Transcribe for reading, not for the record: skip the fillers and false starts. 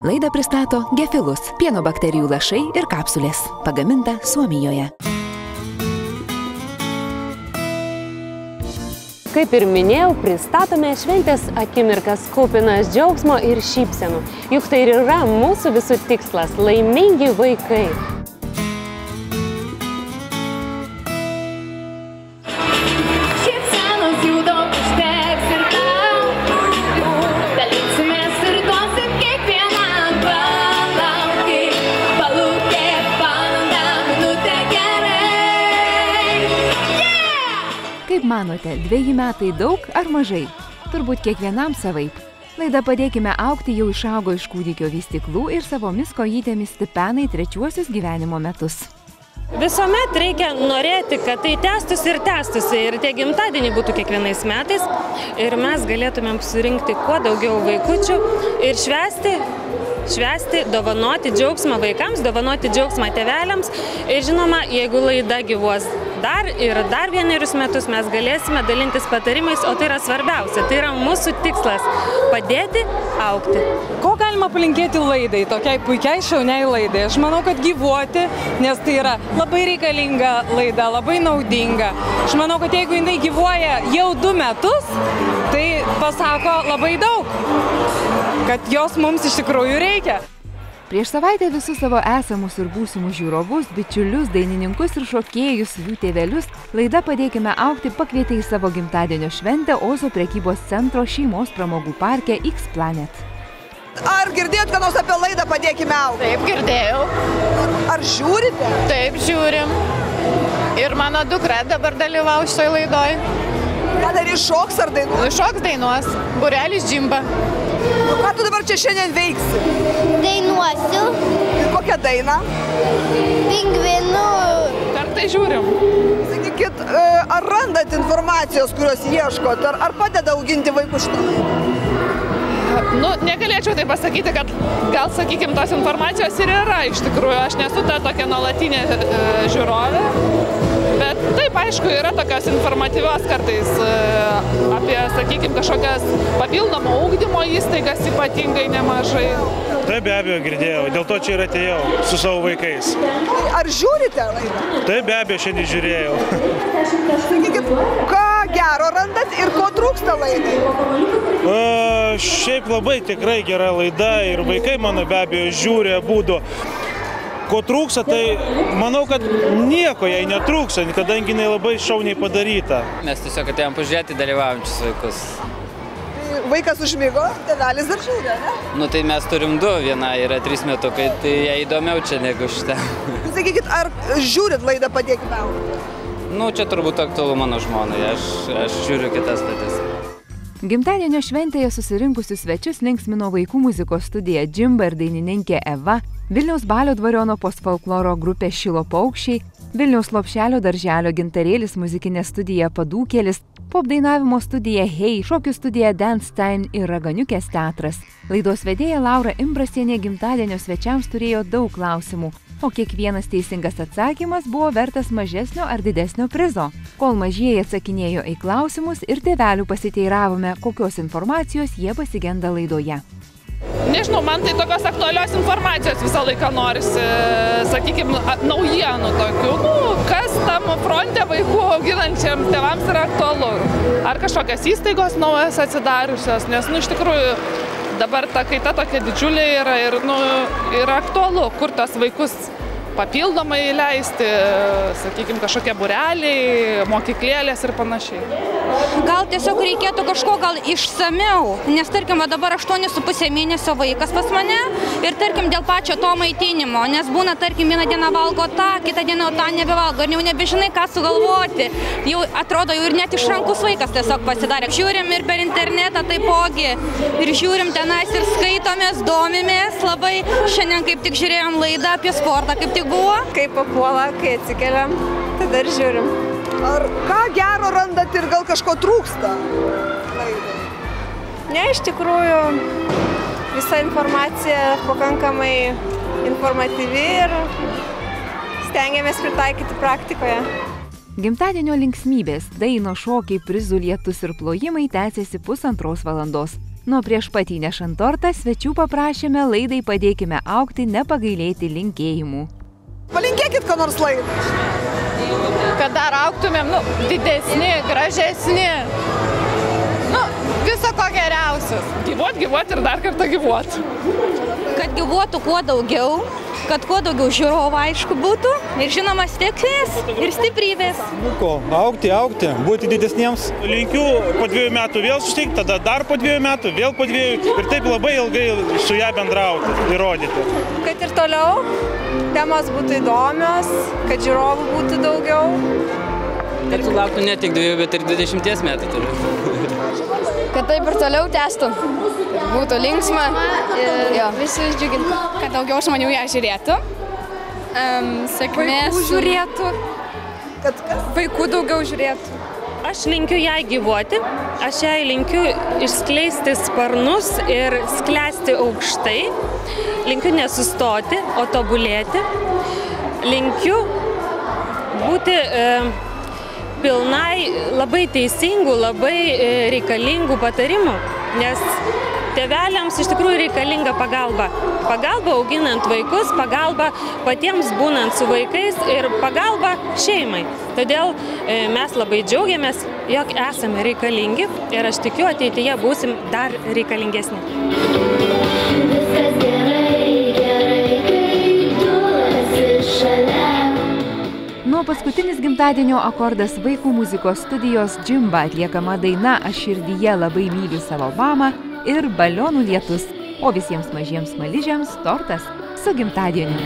Laidą pristato Gefilus – pieno bakterijų lašai ir kapsulės, pagaminta Suomijoje. Kaip ir minėjau, pristatome šventės akimirkas kupinas džiaugsmo ir šypsenų. Juk tai ir yra mūsų visų tikslas – laimingi vaikai. Kaip manote, 2 metai daug ar mažai? Turbūt kiekvienam savaip. Laidą Padėkime augti jau išaugo iš kūdikio vystyklų ir savomis kojytėmis stipena į 3 gyvenimo metus. Visuomet reikia norėti, kad tai tęstųsi ir tie gimtadieniai būtų kiekvienais metais ir mes galėtumėm surinkti kuo daugiau vaikučių ir švęsti, dovanoti džiaugsmą vaikams, dovanoti džiaugsmą tėveliams ir žinoma, jeigu laida gyvuos dar 1 metus, mes galėsime dalintis patarimais, o tai yra svarbiausia, tai yra mūsų tikslas – padėti augti. Ko galima palinkėti laidai, tokiai puikiai šauniai laidai? Aš manau, kad gyvuoti, nes tai yra labai reikalinga laida, labai naudinga. Aš manau, kad jeigu jinai gyvuoja jau 2 metus, tai pasako labai daug, kad jos mums iš tikrųjų reikia. Prieš savaitę visus savo esamus ir būsimus žiūrovus, bičiulius, dainininkus ir šokėjus, jų tėvelius, laida Padėkime augti pakvietė į savo gimtadienio šventę Ozo prekybos centro šeimos pramogų parke X-Planet. Ar girdėjot, ką nors apie laidą Padėkime augti? Taip, girdėjau. Ar žiūrite? Taip, žiūrim. Ir mano dukra dabar dalyvauja šitoj laidoj. Ką darys, šoks ar dainuos? Šoks dainuos. Būrelis džimba. Nu, ką tu dabar čia šiandien veiksi? Dainuosiu. Ir kokią dainą? Pingvinų. Kartai žiūrim. Sakykit, ar randat informacijos, kurios ieškot? Ar padeda auginti vaikus šitą laidą? Nu, negalėčiau tai pasakyti, kad gal, sakykim, tos informacijos ir yra iš tikrųjų. Aš nesu ta tokia nuolatinė žiūrovė. Bet taip, aišku, yra tokios informatyvios kartais apie, sakykim, kažkokias papildomo ugdymo įstaigas ypatingai nemažai. Taip, be abejo, girdėjau. Dėl to čia ir atėjau su savo vaikais. Ar žiūrite laidą? Taip, be abejo, šiandien žiūrėjau. Sakykit, ką gero randat ir ko trūksta laidai? Šiaip labai tikrai gera laida ir vaikai mano be abejo žiūri abudu. Ko trūksta, tai manau, kad nieko jai netrūksta, kadangi jinai labai šauniai padaryta. Mes tiesiog atėjom pažiūrėti dalyvaujančius vaikus. Vaikas užmigo, tėvelis dar žiūri, ne? Nu tai mes turim 2, viena yra 3 metukai, tai jai įdomiau čia negu šitą. Sakykit, ar žiūrit laidą Padėkime augti? Nu čia turbūt aktualu mano žmonai, aš žiūriu kitas laidas. Gimtadienio šventėje susirinkusius svečius linksmino vaikų muzikos studija Džimba ir dainininkė Eva, Vilniaus Balio dvariono postfolkloro grupė Šilo paukščiai, Vilniaus Lopšelio darželio Gintarėlis muzikinė studija Padūkėlis, popdainavimo studija Hey, šokių studija Dance Time ir Raganiukės teatras. Laidos vedėja Laura Imbrasienė gimtadienio svečiams turėjo daug klausimų, o kiekvienas teisingas atsakymas buvo vertas mažesnio ar didesnio prizo. Kol mažieji atsakinėjo į klausimus ir tėvelių pasiteiravome, kokios informacijos jie pasigenda laidoje. Nežinau, man tai tokios aktualios informacijos visą laiką norisi, sakykime, naujienų tokių. Kas tam fronte vaikų auginančiam tėvams yra aktualu? Ar kažkokios įstaigos naujas atsidariusios, nes, iš tikrųjų, dabar ta kaita tokia didžiulė yra ir, yra aktualu, kur tas vaikus papildomai leisti, sakykime, kažkokie būreliai, mokyklėlės ir panašiai. Gal tiesiog reikėtų kažko gal išsamiau, nes tarkim dabar 8,5 mėnesio vaikas pas mane ir tarkim dėl pačio to maitinimo, nes būna tarkim vieną dieną valgo tą, kitą dieną tą nebevalgo ir jau nebežinai ką sugalvoti. Jau atrodo jau ir net išrankus vaikas tiesiog pasidarė. Žiūrim ir per internetą taipogi ir žiūrim tenais ir skaitomės, domimės labai. Šiandien kaip tik žiūrėjom laidą apie sportą, kaip tik buvo. Kai papuola, kai atsikeliam, tada ir žiūrim. Ar ką gero randat ir gal kažko trūksta? Ne, iš tikrųjų, visa informacija pakankamai informatyvi ir stengiamės pritaikyti praktikoje. Gimtadienio linksmybės, daino šokiai, prizų lietus ir plojimai tęsėsi 1,5 valandos. Nuo prieš pat įnešant tortą svečių paprašėme laidai Padėkime augti nepagailėti linkėjimų. Palinkėkit, ką nors laidai. Kad dar augtumėm, didesni, gražesni. Viso ko geriausias. Gyvuot ir dar kartą gyvuot. Kad gyvuotų kuo daugiau, kad kuo daugiau žiūrovų aišku būtų ir žinoma sėkmės ir stiprybės. Augti, būti didesniems. Linkiu po 2 metų vėl susitikti, tada dar po 2 metų, vėl po 2 ir taip labai ilgai su ją bendrauti ir rodyti. Kad ir toliau temos būtų įdomios, kad žiūrovų būtų daugiau. Kad sulauktų ne tik 2, bet ir 20 metų turiu. Kad taip ir toliau tęstų. Būtų linksma ir visus džiugintų. Kad daugiau žmonių ją žiūrėtų. Sėkmės. Vaikų žiūrėtų. Kad vaikų daugiau žiūrėtų. Aš linkiu jai gyvuoti, aš jai linkiu išskleisti sparnus ir sklęsti aukštai. Linkiu nesustoti, o tobulėti. Linkiu būti pilnai labai teisingų, labai reikalingų patarimų, nes tėveliams iš tikrųjų reikalinga pagalba. Pagalba auginant vaikus, pagalba patiems būnant su vaikais ir pagalba šeimai. Todėl mes labai džiaugiamės, jog esame reikalingi ir aš tikiu ateityje būsim dar reikalingesni. Viskas gerai, kai tu esi šalia. Nuo paskutinis gimtadienio akordas vaikų muzikos studijos Džimba atliekama daina Aš širdyje labai myliu savo mamą ir Balionų lietus, o visiems mažiems smaližiams tortas su gimtadieniu.